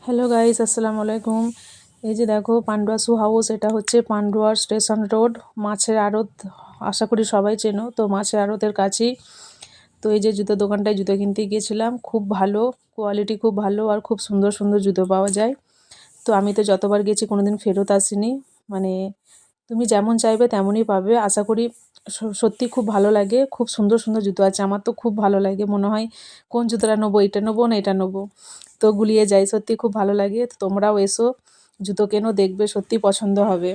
Hello guys, আসসালামু আলাইকুম। এই যে দেখো পান্ডুয়া শু হাউস, এটা হচ্ছে পান্ডুয়ার স্টেশন রোড, মাছের আড়ত। আশা করি সবাই চেনো তো, মাছের আড়তের কাছেই। তো এই যে জুতো দোকানটায় জুতো কিনতে গিয়েছিলাম, খুব ভালো কোয়ালিটি, খুব ভালো আর খুব সুন্দর সুন্দর জুতো পাওয়া যায়। তো আমি তো যতবার গেছি কোনোদিন ফেরত আসিনি। মানে তুমি যেমন চাইবে তেমনই পাবে আশা করি। সত্যি খুব ভালো লাগে, খুব সুন্দর সুন্দর জুতো আছে। আমার তো খুব ভালো লাগে, মনে হয় কোন জুতোটা নেবো, এটা নেবো না এটা নেবো, তো গুলিয়ে যাই। সত্যি খুব ভালো লাগে। তো তোমরাও এসো, জুতো কেনো, দেখবে সত্যি পছন্দ হবে।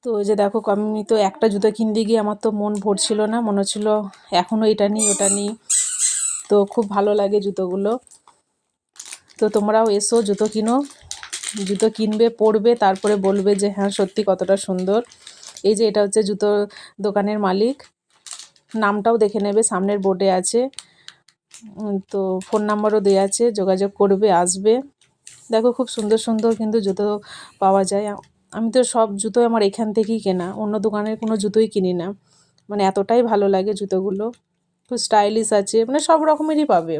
তো ওই যে দেখো, আমি তো একটা জুতো কিনতে গিয়ে আমার তো মন ভরছিল না, মনে হচ্ছিলো এখনও এটা নিই ওটা নিই। তো খুব ভালো লাগে জুতোগুলো। তো তোমরাও এসো, জুতো কিনো, জুতো কিনবে, পরবে, তারপরে বলবে যে হ্যাঁ সত্যি কতটা সুন্দর। এই যে এটা হচ্ছে জুতো দোকানের মালিক, নামটাও দেখে নেবে, সামনের বোর্ডে আছে। তো ফোন নাম্বারও দেওয়া আছে, যোগাযোগ করবে, আসবে। দেখো খুব সুন্দর সুন্দর কিন্তু জুতো পাওয়া যায়। আমি তো সব জুতো আমার এখান থেকেই কেনা, অন্য দোকানের কোনো জুতোই কিনি না। মানে এতটাই ভালো লাগে জুতোগুলো, খুব স্টাইলিশ আছে, মানে সব রকমেরই পাবে।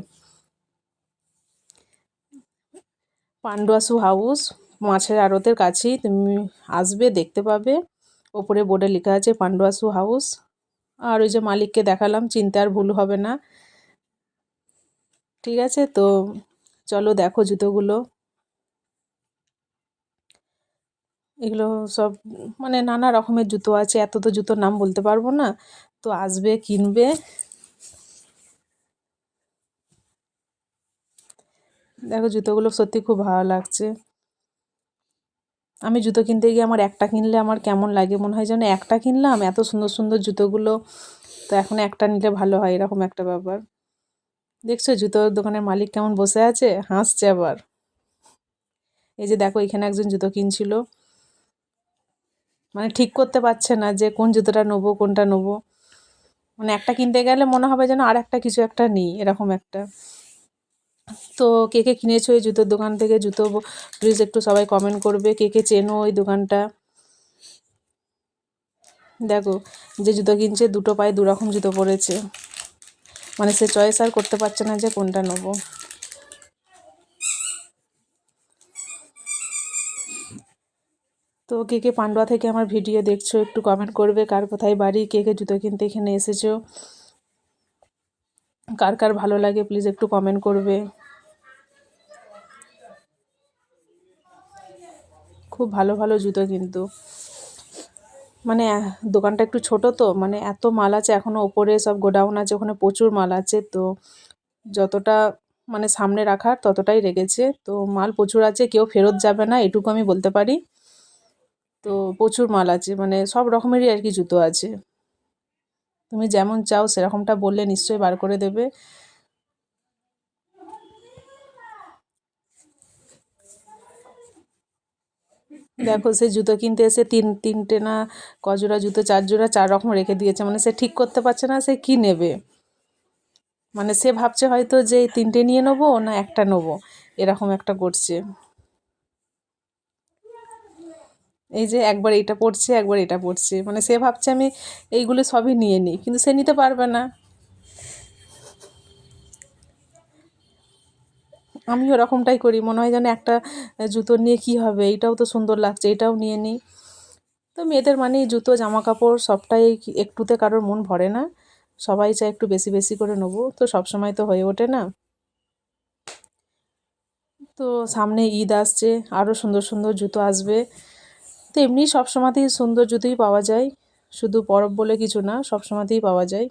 পান্ডুয়া শু হাউস মাছের আড়তের কাছেই, তুমি আসবে, দেখতে পাবে। ওপরে বোর্ডে লেখা আছে পান্ডুয়া শু হাউস। আর ওই যে মালিককে দেখালাম, চিনতে আর ভুল হবে না। ঠিক আছে, তো চলো দেখো জুতোগুলো। এগুলো সব মানে নানা রকমের জুতো আছে, এত তো জুতোর নাম বলতে পারবো না। তো আসবে, কিনবে। দেখো জুতোগুলো সত্যি খুব ভালো লাগছে। আমি জুতো কিনতে গিয়ে আমার একটা কিনলে আমার কেমন লাগে, মনে হয় যেন একটা কিনলাম, এত সুন্দর সুন্দর জুতোগুলো। তো এখন একটা নিলে ভালো হয়, এরকম একটা ব্যাপার। দেখছো জুতোর দোকানের মালিক কেমন বসে আছে, হাসছে আবার। এই যে দেখো, এখানে একজন জুতো কিনছিল, মানে ঠিক করতে পারছে না যে কোন জুতোটা নেবো কোনটা নেবো। মানে একটা কিনতে গেলে মনে হবে যেন আর একটা কিছু একটা নেই, এরকম একটা। তো কে কে কিনেছো এই জুতোর দোকান থেকে জুতো, প্লিজ একটু সবাই কমেন্ট করবে, কে কে চেনো ওই দোকানটা। দেখো, যে জুতো কিনছে দুটো পায়ে দু রকম জুতো পরেছে, মানে সে চয়েস আর করতে পারছে না যে কোনটা নেবো। তো কে কে পান্ডুয়া থেকে আমার ভিডিও দেখছো একটু কমেন্ট করবে, কার কোথায় বাড়ি, কে কে জুতো কিনতে এখানে এসেছো, কার কার ভালো লাগে প্লিজ একটু কমেন্ট করবে। খুব ভালো ভালো জুতো কিন্তু, মানে দোকানটা একটু ছোট, তো মানে এত মাল আছে এখনও, ওপরে সব গোডাউন আছে, ওখানে প্রচুর মাল আছে। তো যতটা মানে সামনে রাখার ততটাই রেখেছে, তো মাল প্রচুর আছে, কেউ ফেরত যাবে না এটুকু আমি বলতে পারি। তো প্রচুর মাল আছে, মানে সব রকমেরই আর কি জুতো আছে। তুমি যেমন চাও সেরকমটা বললে নিশ্চয়ই বার করে দেবে। দেখো সে জুতো কিনতে এসে তিনটে না কজোড়া জুতো, চার জোড়া, চার রকম রেখে দিয়েছে, মানে সে ঠিক করতে পারছে না সে কি নেবে। মানে সে ভাবছে হয়তো যে এই তিনটে নিয়ে নেবো না একটা নেবো, এরকম একটা করছে। এই যে একবার এটা পড়ছে একবার এটা পড়ছে, মানে সে ভাবছে আমি এইগুলো সবই নিয়ে নিই, কিন্তু সে নিতে পারবে না। আমি ওরকমটাই করি, মনে হয় যেন একটা জুতো নিয়ে কি হবে, এইটাও তো সুন্দর লাগছে, এটাও নিয়ে নিই। তো মেয়েদের মানেই জুতো জামা কাপড় সবটাই, একটুতে কারোর মন ভরে না, সবাই চায় একটু বেশি বেশি করে নেবো, তো সব সময় তো হয়ে ওঠে না। তো সামনে ঈদ আসছে, আরও সুন্দর সুন্দর জুতো আসবে। তো এমনি সব সময়তেই সুন্দর জুতোই পাওয়া যায়, শুধু পরব বলে কিছু না, সব সময়তেই পাওয়া যায়।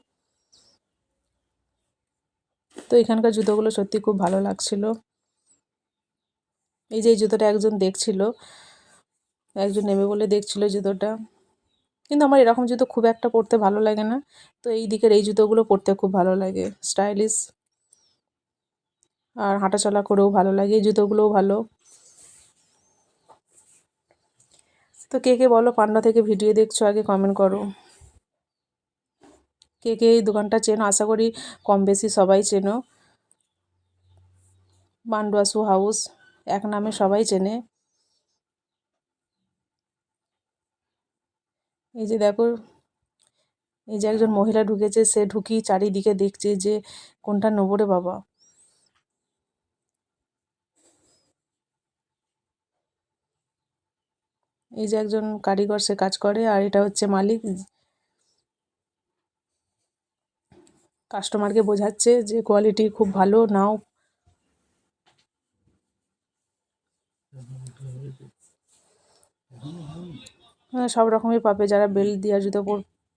তো এখানকার জুতোগুলো সত্যি খুব ভালো লাগছিল। এই যে এই জুতোটা একজন দেখছিল, একজন নেবে বলে দেখছিল জুতোটা, কিন্তু আমার এরকম জুতো খুব একটা পরতে ভালো লাগে না। তো এই দিকের এই জুতোগুলো পরতে খুব ভালো লাগে, স্টাইলিশ, আর হাঁটাচলা করেও ভালো লাগে, এই জুতোগুলোও ভালো। তো কে কে বলো পান্ডা থেকে ভিডিও দেখছো, আগে কমেন্ট করো। কে কে এই দোকানটা চেনো, আশা করি কম বেশি সবাই চেনো। পান্ডুয়া শু হাউস এক নামে সবাই চেনে। এই যে দেখো, এই যে একজন মহিলা ঢুকেছে, সে ঢুকি চারিদিকে দেখছে যে কোনটা নেবো রে বাবা। এই যে একজন কারিগর, সে কাজ করে, আর এটা হচ্ছে মালিক, কাস্টমারকে বোঝাচ্ছে যে কোয়ালিটি খুব ভালো, নাও। হ্যাঁ, সব রকমই পাবে, যারা বেল্ট দেওয়া জুতো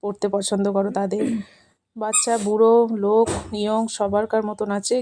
পরতে পছন্দ করো তাদের, বাচ্চা বুড়ো লোক ইয়ং সবারকার মতন আছে।